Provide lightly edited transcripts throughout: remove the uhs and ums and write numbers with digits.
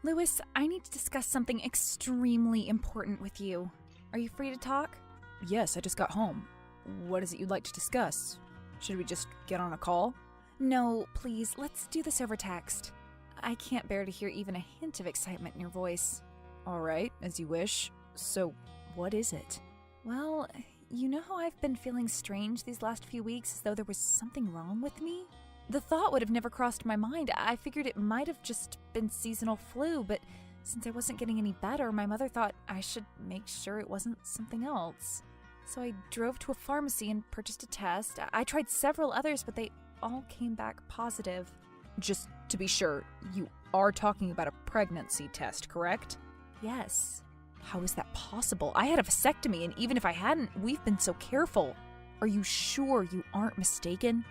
Lewis, I need to discuss something extremely important with you. Are you free to talk? Yes, I just got home. What is it you'd like to discuss? Should we just get on a call? No, please, let's do this over text. I can't bear to hear even a hint of excitement in your voice. Alright, as you wish. So, what is it? Well, you know how I've been feeling strange these last few weeks, as though there was something wrong with me? The thought would have never crossed my mind. I figured it might have just been seasonal flu, but since I wasn't getting any better, my mother thought I should make sure it wasn't something else. So I drove to a pharmacy and purchased a test. I tried several others, but they all came back positive. Just to be sure, you are talking about a pregnancy test, correct? Yes. How is that possible? I had a vasectomy, and even if I hadn't, we've been so careful. Are you sure you aren't mistaken?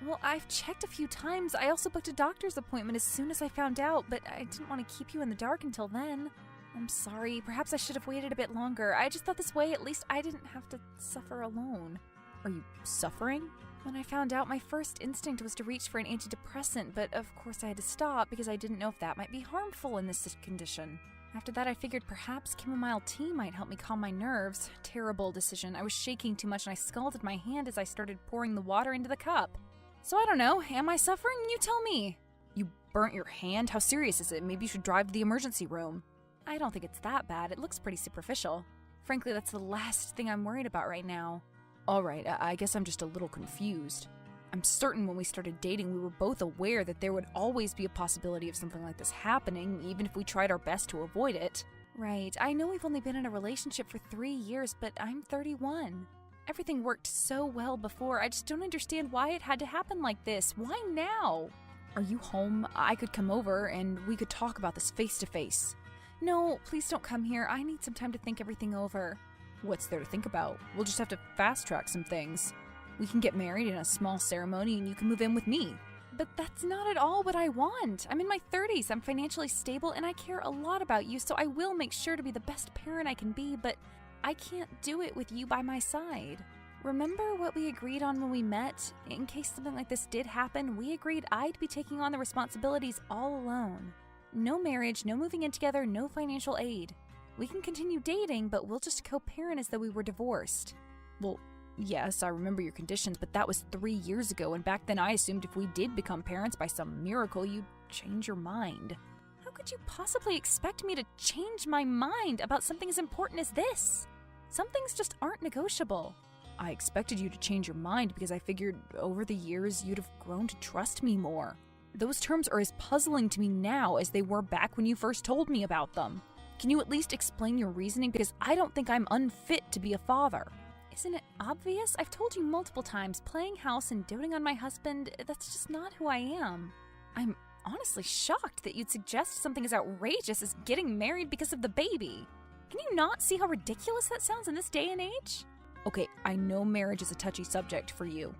Well, I've checked a few times. I also booked a doctor's appointment as soon as I found out, but I didn't want to keep you in the dark until then. I'm sorry. Perhaps I should have waited a bit longer. I just thought this way, at least I didn't have to suffer alone. Are you suffering? When I found out, my first instinct was to reach for an antidepressant, but of course I had to stop because I didn't know if that might be harmful in this condition. After that, I figured perhaps chamomile tea might help me calm my nerves. Terrible decision. I was shaking too much and I scalded my hand as I started pouring the water into the cup. So I don't know, am I suffering? You tell me. You burnt your hand? How serious is it? Maybe you should drive to the emergency room. I don't think it's that bad. It looks pretty superficial. Frankly, that's the last thing I'm worried about right now. Alright, I guess I'm just a little confused. I'm certain when we started dating we were both aware that there would always be a possibility of something like this happening, even if we tried our best to avoid it. Right, I know we've only been in a relationship for 3 years, but I'm 31. Everything worked so well before. I just don't understand why it had to happen like this. Why now? Are you home? I could come over and we could talk about this face to face. No, please don't come here. I need some time to think everything over. What's there to think about? We'll just have to fast track some things. We can get married in a small ceremony and you can move in with me. But that's not at all what I want. I'm in my 30s, I'm financially stable, and I care a lot about you, so I will make sure to be the best parent I can be, but I can't do it with you by my side. Remember what we agreed on when we met? In case something like this did happen, we agreed I'd be taking on the responsibilities all alone. No marriage, no moving in together, no financial aid. We can continue dating, but we'll just co-parent as though we were divorced. Well, yes, I remember your conditions, but that was 3 years ago, and back then I assumed if we did become parents by some miracle, you'd change your mind. How could you possibly expect me to change my mind about something as important as this? Some things just aren't negotiable. I expected you to change your mind because I figured over the years you'd have grown to trust me more. Those terms are as puzzling to me now as they were back when you first told me about them. Can you at least explain your reasoning? Because I don't think I'm unfit to be a father. Isn't it obvious? I've told you multiple times, playing house and doting on my husband, that's just not who I am. I'm honestly shocked that you'd suggest something as outrageous as getting married because of the baby. Can you not see how ridiculous that sounds in this day and age? Okay, I know marriage is a touchy subject for you.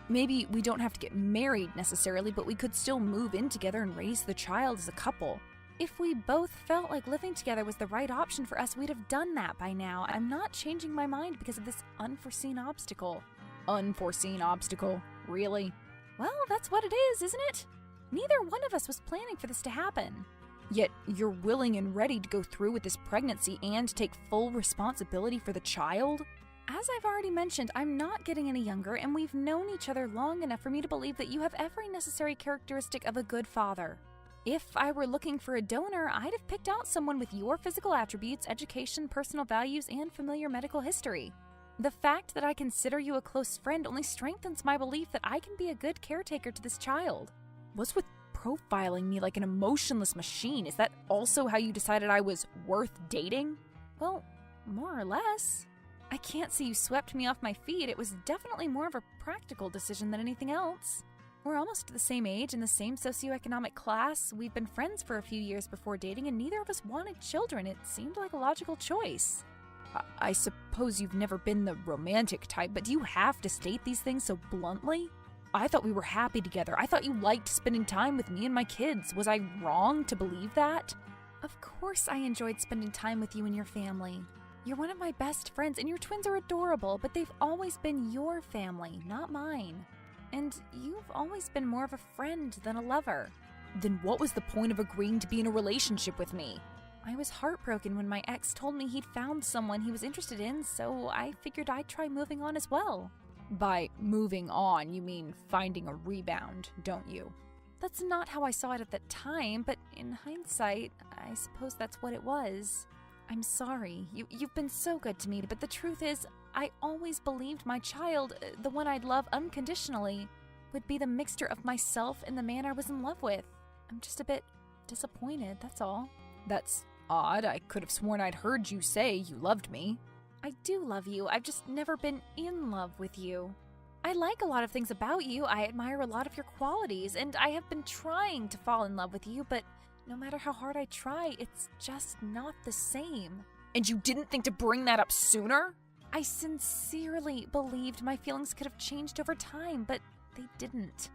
Maybe we don't have to get married necessarily, but we could still move in together and raise the child as a couple. If we both felt like living together was the right option for us, we'd have done that by now. I'm not changing my mind because of this unforeseen obstacle. Unforeseen obstacle? Really? Well, that's what it is, isn't it? Neither one of us was planning for this to happen. Yet you're willing and ready to go through with this pregnancy and take full responsibility for the child? As I've already mentioned, I'm not getting any younger, and we've known each other long enough for me to believe that you have every necessary characteristic of a good father. If I were looking for a donor, I'd have picked out someone with your physical attributes, education, personal values, and familiar medical history. The fact that I consider you a close friend only strengthens my belief that I can be a good caretaker to this child. What's with profiling me like an emotionless machine? Is that also how you decided I was worth dating? Well, more or less. I can't say you swept me off my feet. It was definitely more of a practical decision than anything else. We're almost the same age in the same socioeconomic class. We've been friends for a few years before dating, and neither of us wanted children. It seemed like a logical choice. I suppose you've never been the romantic type, but do you have to state these things so bluntly? I thought we were happy together. I thought you liked spending time with me and my kids. Was I wrong to believe that? Of course I enjoyed spending time with you and your family. You're one of my best friends, and your twins are adorable, but they've always been your family, not mine. And you've always been more of a friend than a lover. Then what was the point of agreeing to be in a relationship with me? I was heartbroken when my ex told me he'd found someone he was interested in, so I figured I'd try moving on as well. By moving on, you mean finding a rebound, don't you? That's not how I saw it at the time, but in hindsight, I suppose that's what it was. I'm sorry. You've been so good to me, but the truth is, I always believed my child, the one I'd love unconditionally, would be the mixture of myself and the man I was in love with. I'm just a bit disappointed, that's all. That's odd. I could have sworn I'd heard you say you loved me. I do love you. I've just never been in love with you. I like a lot of things about you. I admire a lot of your qualities, and I have been trying to fall in love with you, but no matter how hard I try, it's just not the same. And you didn't think to bring that up sooner? I sincerely believed my feelings could have changed over time, but they didn't.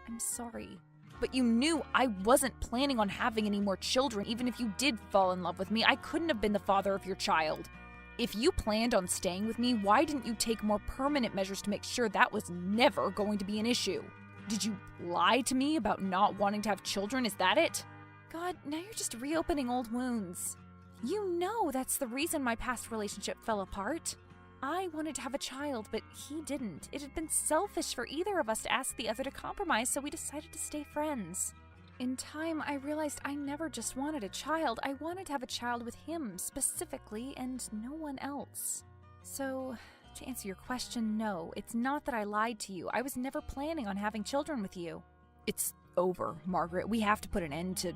I'm sorry. But you knew I wasn't planning on having any more children. Even if you did fall in love with me, I couldn't have been the father of your child. If you planned on staying with me, why didn't you take more permanent measures to make sure that was never going to be an issue? Did you lie to me about not wanting to have children? Is that it? God, now you're just reopening old wounds. You know that's the reason my past relationship fell apart. I wanted to have a child, but he didn't. It had been selfish for either of us to ask the other to compromise, so we decided to stay friends. In time, I realized I never just wanted a child. I wanted to have a child with him, specifically, and no one else. So, to answer your question, no, it's not that I lied to you. I was never planning on having children with you. It's over, Margaret. We have to put an end to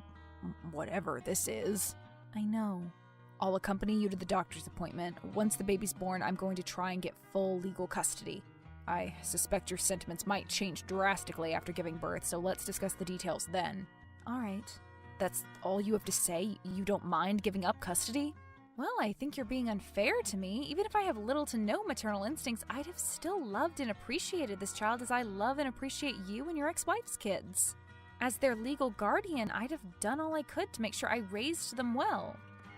whatever this is. I know. I'll accompany you to the doctor's appointment. Once the baby's born, I'm going to try and get full legal custody. I suspect your sentiments might change drastically after giving birth, so let's discuss the details then. All right. That's all you have to say? You don't mind giving up custody? Well, I think you're being unfair to me. Even if I have little to no maternal instincts, I'd have still loved and appreciated this child as I love and appreciate you and your ex-wife's kids. As their legal guardian, I'd have done all I could to make sure I raised them well.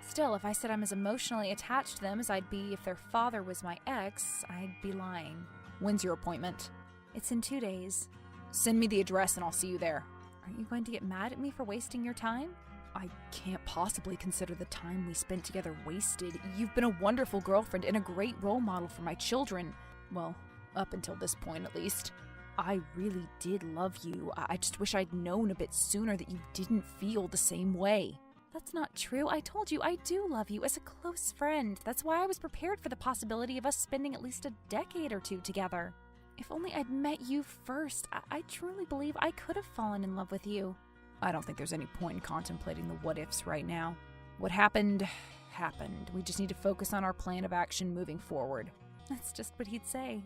Still, if I said I'm as emotionally attached to them as I'd be if their father was my ex, I'd be lying. When's your appointment? It's in 2 days. Send me the address and I'll see you there. Aren't you going to get mad at me for wasting your time? I can't possibly consider the time we spent together wasted. You've been a wonderful girlfriend and a great role model for my children. Well, up until this point at least. I really did love you. I just wish I'd known a bit sooner that you didn't feel the same way. That's not true. I told you I do love you as a close friend. That's why I was prepared for the possibility of us spending at least a decade or two together. If only I'd met you first, I truly believe I could have fallen in love with you. I don't think there's any point in contemplating the what-ifs right now. What happened, happened. We just need to focus on our plan of action moving forward. That's just what he'd say.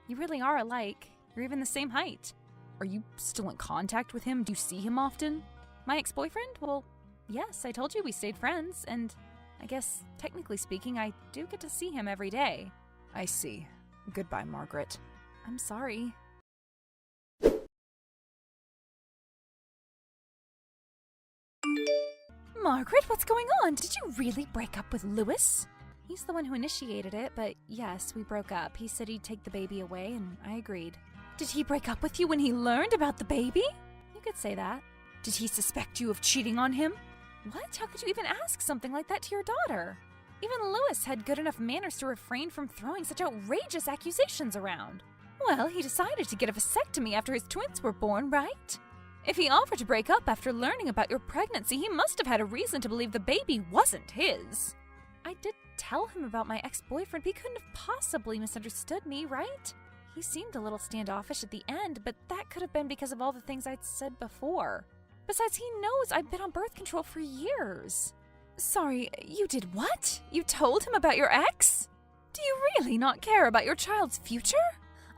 You really are alike. You're even the same height. Are you still in contact with him? Do you see him often? My ex-boyfriend? Well, yes, I told you we stayed friends, and I guess, technically speaking, I do get to see him every day. I see. Goodbye, Margaret. I'm sorry. Margaret, what's going on? Did you really break up with Lewis? He's the one who initiated it, but yes, we broke up. He said he'd take the baby away, and I agreed. Did he break up with you when he learned about the baby? You could say that. Did he suspect you of cheating on him? What? How could you even ask something like that to your daughter? Even Lewis had good enough manners to refrain from throwing such outrageous accusations around. Well, he decided to get a vasectomy after his twins were born, right? If he offered to break up after learning about your pregnancy, he must have had a reason to believe the baby wasn't his. I did tell him about my ex-boyfriend, but he couldn't have possibly misunderstood me, right? He seemed a little standoffish at the end, but that could have been because of all the things I'd said before. Besides, he knows I've been on birth control for years. Sorry, you did what? You told him about your ex? Do you really not care about your child's future?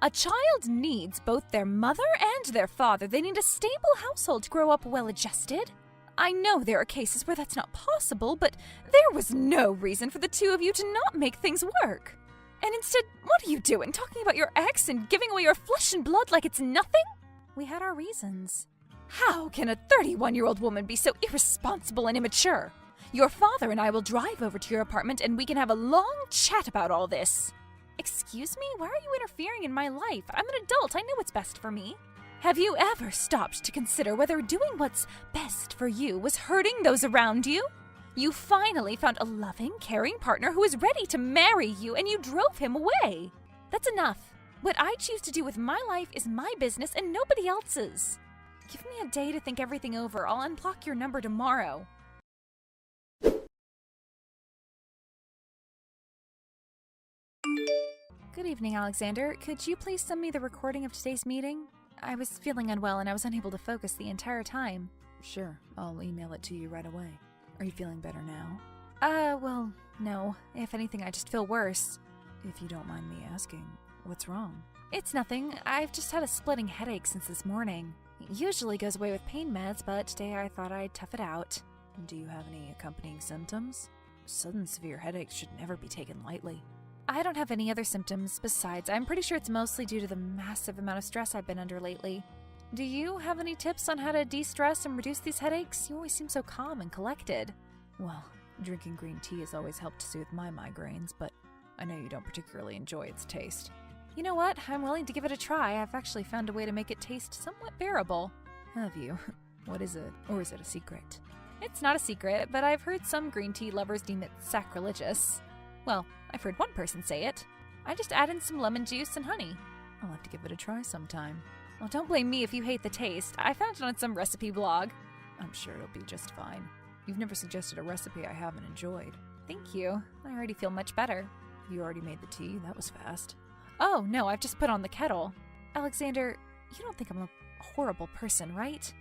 A child needs both their mother and their father. They need a stable household to grow up well-adjusted. I know there are cases where that's not possible, but there was no reason for the two of you to not make things work. And instead, what are you doing, talking about your ex and giving away your flesh and blood like it's nothing? We had our reasons. How can a 31-year-old woman be so irresponsible and immature? Your father and I will drive over to your apartment and we can have a long chat about all this. Excuse me? Why are you interfering in my life? I'm an adult. I know what's best for me. Have you ever stopped to consider whether doing what's best for you was hurting those around you? You finally found a loving, caring partner who is ready to marry you, and you drove him away. That's enough. What I choose to do with my life is my business and nobody else's. Give me a day to think everything over. I'll unblock your number tomorrow. Good evening, Alexander. Could you please send me the recording of today's meeting? I was feeling unwell and I was unable to focus the entire time. Sure, I'll email it to you right away. Are you feeling better now? Well, no. If anything, I just feel worse. If you don't mind me asking, what's wrong? It's nothing. I've just had a splitting headache since this morning. It usually goes away with pain meds, but today I thought I'd tough it out. Do you have any accompanying symptoms? Sudden severe headaches should never be taken lightly. I don't have any other symptoms. Besides, I'm pretty sure it's mostly due to the massive amount of stress I've been under lately. Do you have any tips on how to de-stress and reduce these headaches? You always seem so calm and collected. Well, drinking green tea has always helped to soothe my migraines, but I know you don't particularly enjoy its taste. You know what? I'm willing to give it a try. I've actually found a way to make it taste somewhat bearable. Have you? What is it? Or is it a secret? It's not a secret, but I've heard some green tea lovers deem it sacrilegious. Well, I've heard one person say it. I just add in some lemon juice and honey. I'll have to give it a try sometime. Well, don't blame me if you hate the taste. I found it on some recipe blog. I'm sure it'll be just fine. You've never suggested a recipe I haven't enjoyed. Thank you. I already feel much better. You already made the tea? That was fast. Oh, no, I've just put on the kettle. Alexander, you don't think I'm a horrible person, right?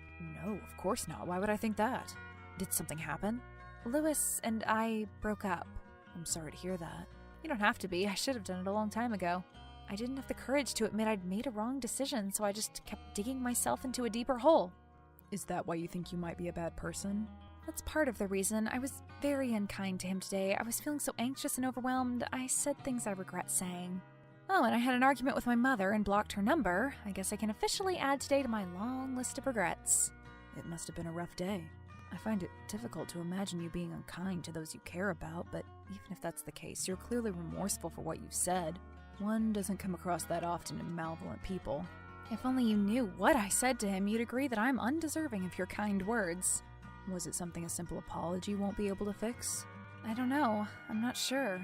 No, of course not. Why would I think that? Did something happen? Lewis and I broke up. I'm sorry to hear that. You don't have to be. I should have done it a long time ago. I didn't have the courage to admit I'd made a wrong decision, so I just kept digging myself into a deeper hole. Is that why you think you might be a bad person? That's part of the reason. I was very unkind to him today. I was feeling so anxious and overwhelmed, I said things I regret saying. Oh, and I had an argument with my mother and blocked her number. I guess I can officially add today to my long list of regrets. It must have been a rough day. I find it difficult to imagine you being unkind to those you care about, but even if that's the case, you're clearly remorseful for what you've said. One doesn't come across that often in malevolent people. If only you knew what I said to him, you'd agree that I'm undeserving of your kind words. Was it something a simple apology won't be able to fix? I don't know. I'm not sure.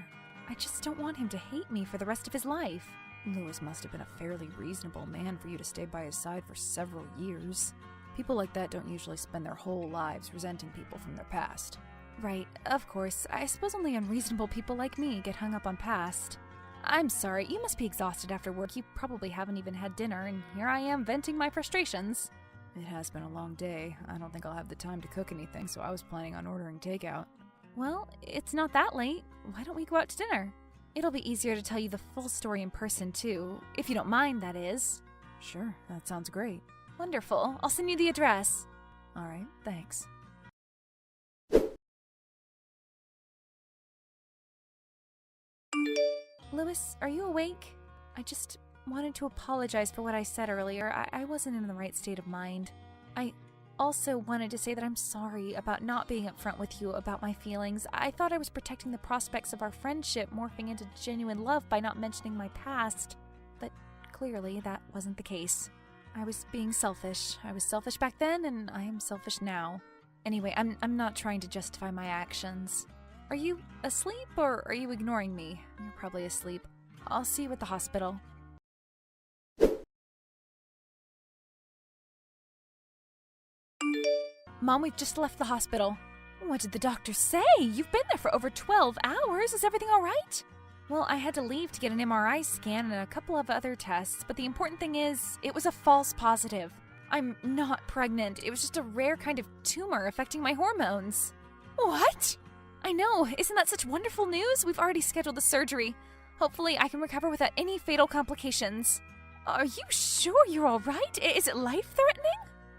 I just don't want him to hate me for the rest of his life. Lewis must have been a fairly reasonable man for you to stay by his side for several years. People like that don't usually spend their whole lives resenting people from their past. Right, of course. I suppose only unreasonable people like me get hung up on past. I'm sorry, you must be exhausted after work. You probably haven't even had dinner, and here I am venting my frustrations. It has been a long day. I don't think I'll have the time to cook anything, so I was planning on ordering takeout. Well, it's not that late. Why don't we go out to dinner? It'll be easier to tell you the full story in person, too. If you don't mind, that is. Sure, that sounds great. Wonderful. I'll send you the address. All right, thanks. Lewis, are you awake? I just wanted to apologize for what I said earlier. I wasn't in the right state of mind. I also wanted to say that I'm sorry about not being upfront with you about my feelings. I thought I was protecting the prospects of our friendship morphing into genuine love by not mentioning my past. But clearly that wasn't the case. I was being selfish. I was selfish back then, and I am selfish now. Anyway, I'm not trying to justify my actions. Are you asleep, or are you ignoring me? You're probably asleep. I'll see you at the hospital. Mom, we've just left the hospital. What did the doctor say? You've been there for over 12 hours. Is everything all right? Well, I had to leave to get an MRI scan and a couple of other tests, but the important thing is, it was a false positive. I'm not pregnant. It was just a rare kind of tumor affecting my hormones. What? I know. Isn't that such wonderful news? We've already scheduled the surgery. Hopefully, I can recover without any fatal complications. Are you sure you're all right? Is it life-threatening?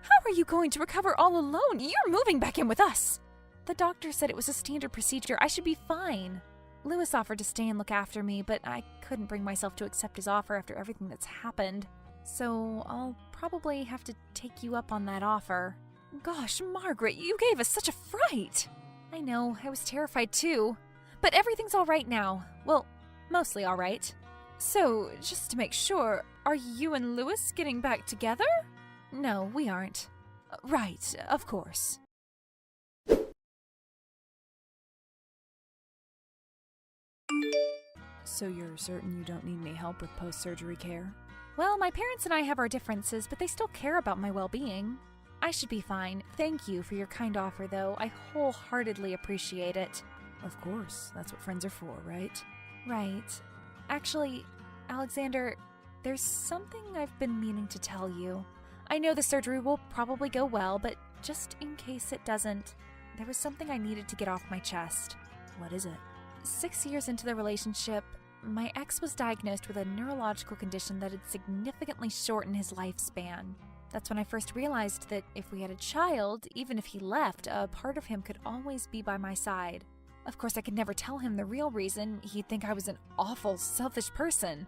How are you going to recover all alone? You're moving back in with us. The doctor said it was a standard procedure. I should be fine. Lewis offered to stay and look after me, but I couldn't bring myself to accept his offer after everything that's happened. So I'll probably have to take you up on that offer. Gosh, Margaret, you gave us such a fright. I know, I was terrified too. But everything's all right now. Well, mostly all right. So, just to make sure, are you and Lewis getting back together? No, we aren't. Right, of course. So you're certain you don't need any help with post-surgery care? Well, my parents and I have our differences, but they still care about my well-being. I should be fine. Thank you for your kind offer, though. I wholeheartedly appreciate it. Of course, that's what friends are for, right? Right. Actually, Alexander, there's something I've been meaning to tell you. I know the surgery will probably go well, but just in case it doesn't, there was something I needed to get off my chest. What is it? 6 years into the relationship, my ex was diagnosed with a neurological condition that had significantly shortened his lifespan. That's when I first realized that if we had a child, even if he left, a part of him could always be by my side. Of course, I could never tell him the real reason. He'd think I was an awful, selfish person.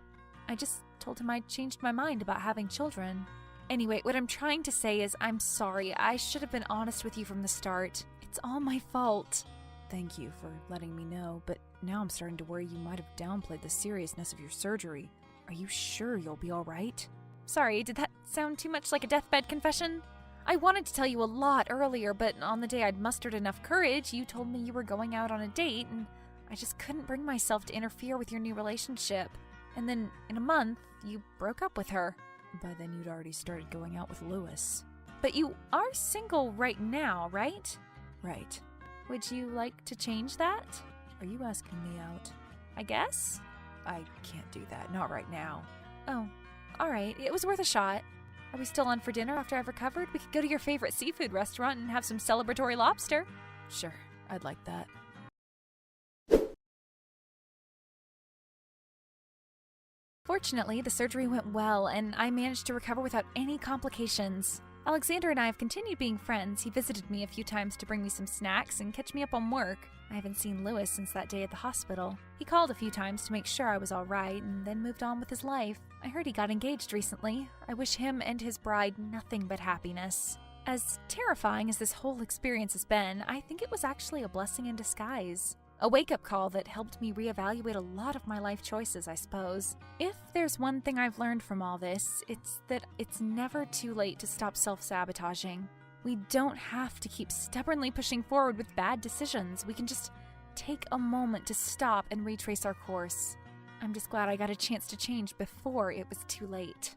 I just told him I'd changed my mind about having children. Anyway, what I'm trying to say is I'm sorry. I should have been honest with you from the start. It's all my fault. Thank you for letting me know, but now I'm starting to worry you might have downplayed the seriousness of your surgery. Are you sure you'll be all right? Sorry, did that sound too much like a deathbed confession? I wanted to tell you a lot earlier, but on the day I'd mustered enough courage, you told me you were going out on a date, and I just couldn't bring myself to interfere with your new relationship. And then, in a month, you broke up with her. By then you'd already started going out with Lewis. But you are single right now, right? Right. Would you like to change that? Are you asking me out? I guess. I can't do that, not right now. Oh, alright, it was worth a shot. Are we still on for dinner after I've recovered? We could go to your favorite seafood restaurant and have some celebratory lobster. Sure, I'd like that. Fortunately, the surgery went well, and I managed to recover without any complications. Alexander and I have continued being friends. He visited me a few times to bring me some snacks and catch me up on work. I haven't seen Lewis since that day at the hospital. He called a few times to make sure I was all right and then moved on with his life. I heard he got engaged recently. I wish him and his bride nothing but happiness. As terrifying as this whole experience has been, I think it was actually a blessing in disguise. A wake-up call that helped me reevaluate a lot of my life choices, I suppose. If there's one thing I've learned from all this, it's that it's never too late to stop self-sabotaging. We don't have to keep stubbornly pushing forward with bad decisions. We can just take a moment to stop and retrace our course. I'm just glad I got a chance to change before it was too late.